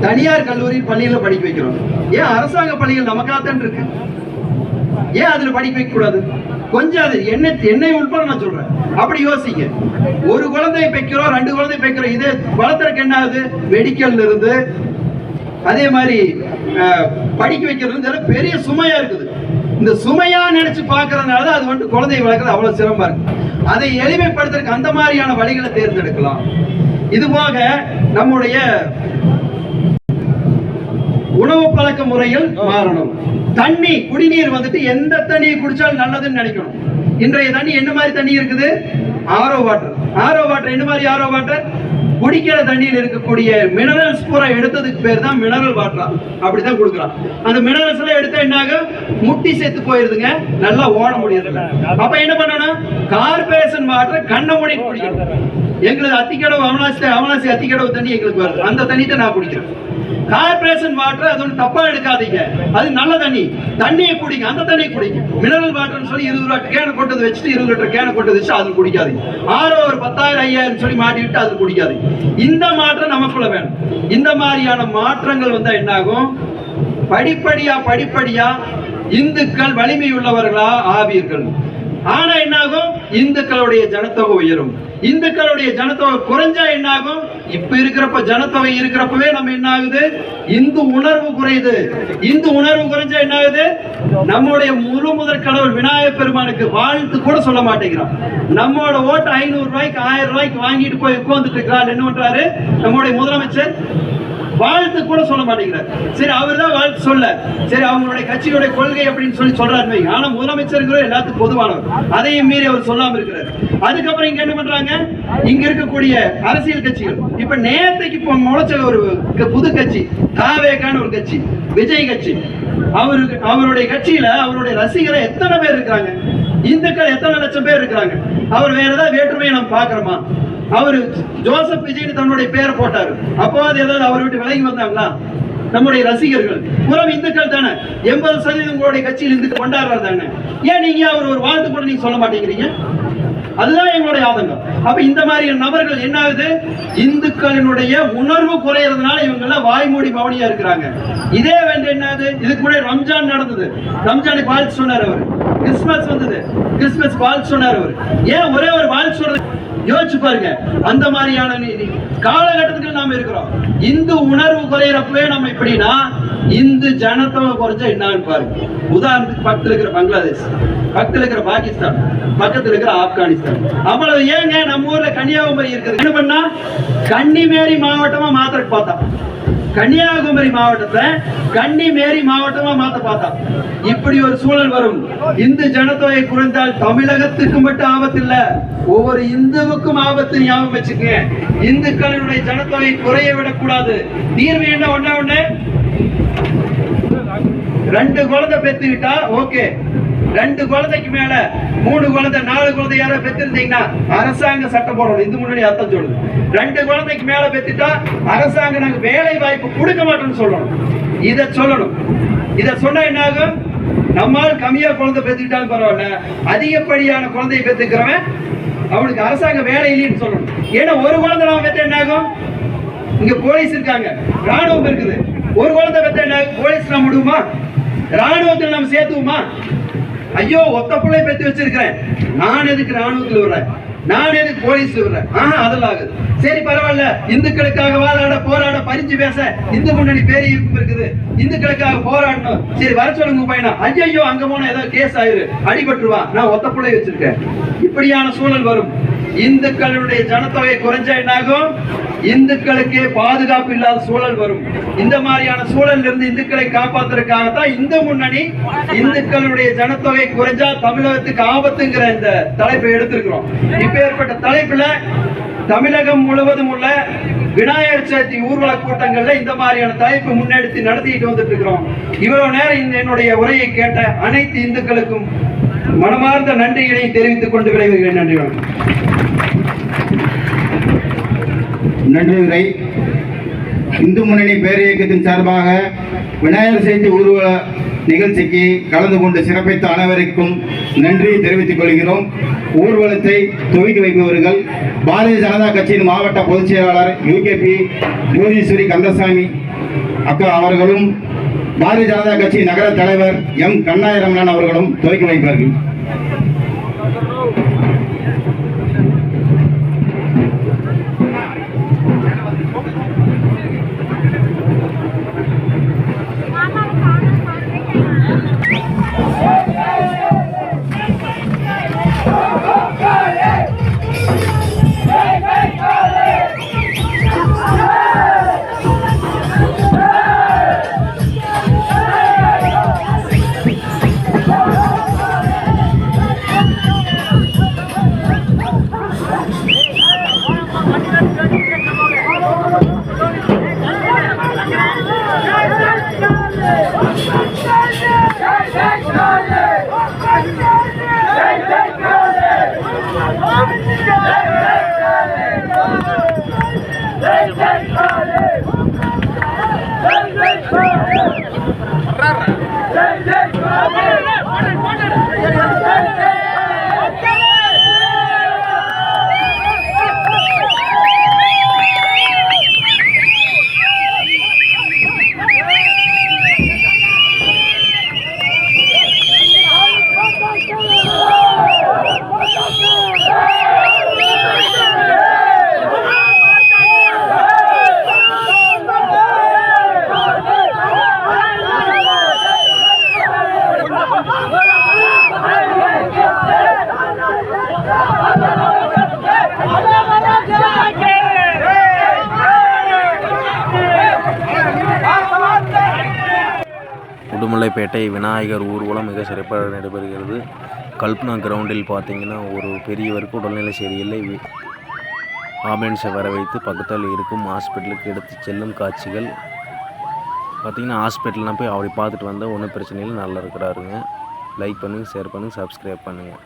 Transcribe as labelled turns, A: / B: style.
A: தனியார் கல்லூரி பள்ளியில படிக்க வைக்கிறோம். ஏன் அரசாங்க பள்ளிகள் நமக்காகத்தான் இருக்கு, ஏன் அதுல படிக்க வைக்க கூடாது? கொஞ்சம் அது என்னை உட்பட நான் சொல்றேன், அப்படி யோசிங்க. ஒரு குழந்தையை பெக்கிறோம், 2 குழந்தை பெக்கிறோம், இது வளர்த்துறதுக்கு என்ன ஆகுது? மெடிக்கல்ல இருந்து அதே மாதிரி படிக்க வைக்கிறது பெரிய சுமையா இருக்குது. இந்த சுமையா நினைச்சு பாக்குறதுனால அது வந்து குழந்தையை வளர்க்கறது அவ்வளவு சிரமமா இருக்கு. அதை எளிமைப்படுத்துறதுக்கு அந்த மாதிரியான வழிகளை தேர்ந்தெடுக்கலாம். இது போக நம்முடைய உணவு பழக்க முறைகள் மாறணும். தண்ணி, குடிநீர் வந்துட்டு எந்த தண்ணியை குடிச்சாலும் நல்லதுன்னு நினைக்கணும். இன்றைய தண்ணி என்ன மாதிரி தண்ணி இருக்குது? RO water. ஆரோ வாட்டர் என்ன மாதிரி ஆரோ வாட்டர்? குடிக்கிற தண்ணியில் இருக்கக்கூடிய மினரல்ஸ் பூரா எடுத்ததுக்கு பேர் தான் மினரல் வாட்டரா, அப்படிதான் கொடுக்குறான். அந்த மினரல்ஸ் எல்லாம் எடுத்தா என்ன ஆகும்? முட்டி செத்து போயிருதுங்க, நல்லா ஓட முடியறதில்ல. அப்ப என்ன பண்ணணும்? கார்பரேஷன் வாட்டரை கண்ணை மூடி குடிக்கணும். எங்களுக்கு அத்திக்கடவு அவனாசி அத்திக்கடவு தண்ணி எங்களுக்கு வருது, அந்த தண்ணி தான் நான் குடிக்கிறேன். கார்பரேஷன் வாட்டர் அது ஒன்று தப்பா எடுக்காதீங்க, அது நல்ல தண்ணி. தண்ணியை குடிங்க, அந்த தண்ணியை குடிங்க. மினரல் வாட்டர்னு சொல்லி 20 ரூபா கேனை கொண்டு வச்சுட்டு 20 லிட்டர் கேனை கொண்டு வச்சு அது குடிக்காதீங்க. ஆரோ ஒரு 10,000 5,000 சொல்லி மாட்டி விட்டு அது குடிக்காதீங்க. இந்த மாற்றம் நமக்குள்ள வேணும். இந்த மாதிரியான மாற்றங்கள் வந்தா என்ன ஆகும்? படிப்படியா இந்துக்கள் வலிமை உள்ளவர்களா ஆவீர்கள். ஆனா என்ன ஆகும்? இந்துக்களுடைய ஜனத்தொகை உயரும். இந்துக்களுடைய ஜனத்தொகை குறைஞ்சா என்ன ஆகும்? இப்ப இருக்கிறப்ப ஜனத்தொகை இருக்கிறப்பவே நம்ம என்ன ஆகுது? இந்து உணர்வு குறையுது. இந்து உணர்வு குறைஞ்சா என்ன ஆகுது? நம்முடைய முழு முதற் கடவுள் விநாயகர் பெருமானுக்கு வாழ்த்து கூட சொல்ல மாட்டேங்கிறோம். நம்மளோட ஓட்டு 500 ரூபாய்க்கு 1000 ரூபாய்க்கு வாங்கிட்டு போய் உட்கார்ந்துட்டு இருக்கிறார். என்ன பண்றாரு நம்முடைய முதலமைச்சர்? வாழ்த்து கூட சொல்ல மாட்டேங்கிறார். சரி, அவர் தான் வாழ்த்து சொல்ல, சரி அவங்களுடைய கட்சியுடைய கொள்கை அப்படின்னு சொல்லி சொல்றாரு. ஆனா முதலமைச்சர் எல்லாத்துக்கும் பொதுவானவர், அதையும் மீறி அவர் சொல்லாம இருக்கிறார். அதுக்கப்புறம் இங்க என்ன பண்றாங்க? இங்க இருக்கக்கூடிய அரசியல் கட்சிகள் இப்ப நேரத்துக்கு இப்ப முளைச்ச ஒரு புது கட்சி, தாவேகான ஒரு கட்சி, விஜய் கட்சி. அவருடைய கட்சியில அவருடைய ரசிகரை எத்தனை பேர் இருக்கிறாங்க? இந்துக்கள் எத்தனை லட்சம் பேர் இருக்கிறாங்க? அவர் வேற ஏதாவது வேற்றுமையை நம்ம பாக்குறோமா? அவரு ஜோசப் விஜய் தன்னுடைய பேரை போட்டாரு, அப்போ அது ஏதாவது அவர் விட்டு விலகி வந்தாங்களா? நம்முடைய ரசிகர்கள் புறம் இந்துக்கள் தானே. 80% உங்களுடைய கட்சியில் இந்துக்கள் கொண்டாடுறாரு தானே. ஏன் நீங்க அவர் ஒரு வாழ்த்து கூட நீங்க சொல்ல மாட்டேங்கிறீங்க? அதுதான் எங்களுடைய ஆதங்கம். அப்ப இந்த மாதிரி நபர்கள் என்ன ஆகுது? இந்துக்களினுடைய உணர்வு குறையறதுனால இவங்க எல்லாம் வாய்மூடி மௌனியா இருக்கிறாங்க. இதே வேண்ட என்னது? இதுக்கு முன்னாடி ரம்ஜான் நடந்தது, ரம்ஜானுக்கு வாழ்த்து சொன்னார் அவர். கிறிஸ்துமஸ் வந்தது, கிறிஸ்துமஸ் வாழ்த்து சொன்னார் அவர். ஏன் ஒரே ஒரு வாழ்த்து சொல்றது? யோசிச்சு பாருங்க. அந்த மாதிரியான காலகட்டத்துக்கு நாம இருக்கிறோம். இந்து உணர்வு குறையிறப்பவே நம்ம இப்படின்னா இந்து ஜனத்தொகை குறைஞ்சா என்னன்னு பாருங்க. உதாரணத்துக்கு பக்கத்துல இருக்கிற பங்களாதேஷ், பக்கத்துல இருக்கிற பாகிஸ்தான், பக்கத்துல இருக்கிற ஆப்கானிஸ்தான். அவ்வளவு ஏங்க நம்ம ஊர்ல கன்னியாகுமரி இருக்குது. என்ன பண்ணா கன்னிமேரி மாவட்டமா மாத்திரக்கு பார்த்தா, கன்னியாகுமரி மாவட்டத்தை கன்னிமேரி மாவட்டமா மாத்த பார்த்தா இப்படி ஒரு சூழல் வரும். இந்து ஜனத்தொகை குறைந்தால் தமிழகத்துக்கு மட்டும் ஆபத்து இல்ல, ஒவ்வொரு இந்துவுக்கும் ஆபத்து. ஞாபகம் வச்சுக்கங்க. இந்துக்களினுடைய ஜனத்தொகை குறைய விடக்கூடாது. தீர்வு என்ன? ஒண்ணு 2 குழந்தை பெற்றுக்கிட்டா ஓகே. 2 குழந்தைக்கு மேல 3 குழந்தை 4 குழந்தை யாரோ பெற்றிருந்தீங்கன்னா அரசாங்க சட்டம் போடணும். இந்து முன்னணி அர்த்தம் சொல்லுது. 2 குழந்தைக்கு மேல பெற்றுட்டா அரசாங்கம் நாங்க வேலை வாய்ப்பு கொடுக்க மாட்டோம்னு சொல்லணும். இத சொல்லணும். இத சொன்னா என்ன ஆகும்? நம்மால் கம்மியா குழந்தை பெற்றுக்கிட்டாலும் பரவாயில்ல, அதிகப்படியான குழந்தையை பெற்றுக்கிறவன் அவனுக்கு அரசாங்க வேலை இல்லைன்னு சொல்லணும். ஏன்னா ஒரு குழந்தை நம்ம பெற்ற என்ன ஆகும்? இங்க போலீஸ் இருக்காங்க, ராணுவம் இருக்குது. ஒரு குழந்தை பெற்ற என்ன ஆகும்? போலீஸ் நம்ம விடுவோமா? ராணுவத்தில் நம்ம சேர்த்துவோமா? ஐயோ ஒத்த பிள்ளை பெற்று வச்சிருக்கிறேன், நான் எதுக்கு ராணுவத்தில் விடுறேன், நான் எதுக்கு போலீஸ் விடுறேன்? அதெல்லாம் ஆகுது. சரி பரவாயில்ல, இந்துக்களுக்காக வாதாட போராட பறிஞ்சு பேச இந்து முன்னணி பேரியக்கம் இருக்குது, இந்துக்களுக்காக போராடணும். சரி வர சொல்லுங்க பையனா. ஐயோ அங்க போனா ஏதோ கேஸ் ஆயிரு, அடிபட்டுருவான், நான் ஒத்த பிள்ளை வச்சிருக்கேன். இப்படியான சூழல் வரும். இந்துக்களுடைய ஜனத்தொகை குறைஞ்சா என்னாகும்? இந்துக்களுக்கே பாதுகாப்பு இல்லாத சூழல் வரும். இந்த மாதிரியான சூழல் இருந்து இந்துக்களை காப்பாற்றுறதுக்காகத்தான் இந்து முன்னணி இந்துக்களுடைய ஜனத்தொகை குறைஞ்சா தமிழகத்துக்கு ஆபத்துங்கிற இந்த தலைப்பை எடுத்திருக்கிறோம். இப்ப ஏற்பட்ட தலைப்புல தமிழகம் முழுவதும் உள்ள விநாயகர் சதுர்த்தி ஊர்வல கூட்டங்கள்ல இந்த மாதிரியான தலைப்பு முன்னெடுத்து நடத்திட்டு வந்துட்டு இருக்கிறோம். இவ்வளவு நேரம் என்னுடைய உரையை கேட்ட அனைத்து இந்துக்களுக்கும் மனமார்ந்த நன்றிகளை தெரிவித்துக் கொண்டு விளைவுகிறேன். நன்றி.
B: நன்றி உரை. இந்து முன்னணி பேரியக்கத்தின் சார்பாக விநாயகர் சதுர்த்தி ஊர்வல நிகழ்ச்சிக்கு கலந்து கொண்டு சிறப்பித்த அனைவருக்கும் நன்றி தெரிவித்துக் கொள்கிறோம். ஊர்வலத்தை துவக்கி வைப்பவர்கள் பாரதிய ஜனதா கட்சியின் மாவட்ட பொதுச் செயலாளர் UKP ஜோதீஸ்வரி கந்தசாமி அக்கா அவர்களும் பாரதிய ஜனதா கட்சி நகர தலைவர் எம் கண்ணாயிரமணன் அவர்களும் துவக்கி வைப்பார்கள்.
C: உடுமலைப்பேட்டை விநாயகர் ஊர்வலம் மிக சிறப்பாக நடைபெறுகிறது. கல்பனா கிரவுண்டில் பார்த்தீங்கன்னா ஒரு பெரியவருக்கு உடல்நிலை சரியில்லை, ஆம்புலன்ஸை வர வைத்து பக்கத்தில் இருக்கும் ஹாஸ்பிட்டலுக்கு எடுத்து செல்லும் காட்சிகள் பார்த்திங்கன்னா. ஹாஸ்பிட்டல்லாம் போய் அப்படி பார்த்துட்டு வந்தால் ஒன்றும் பிரச்சனை இல்லை, நல்லா இருக்கிறாருங்க. லைக் பண்ணுங்கள், ஷேர் பண்ணுங்கள், சப்ஸ்கிரைப் பண்ணுங்கள்.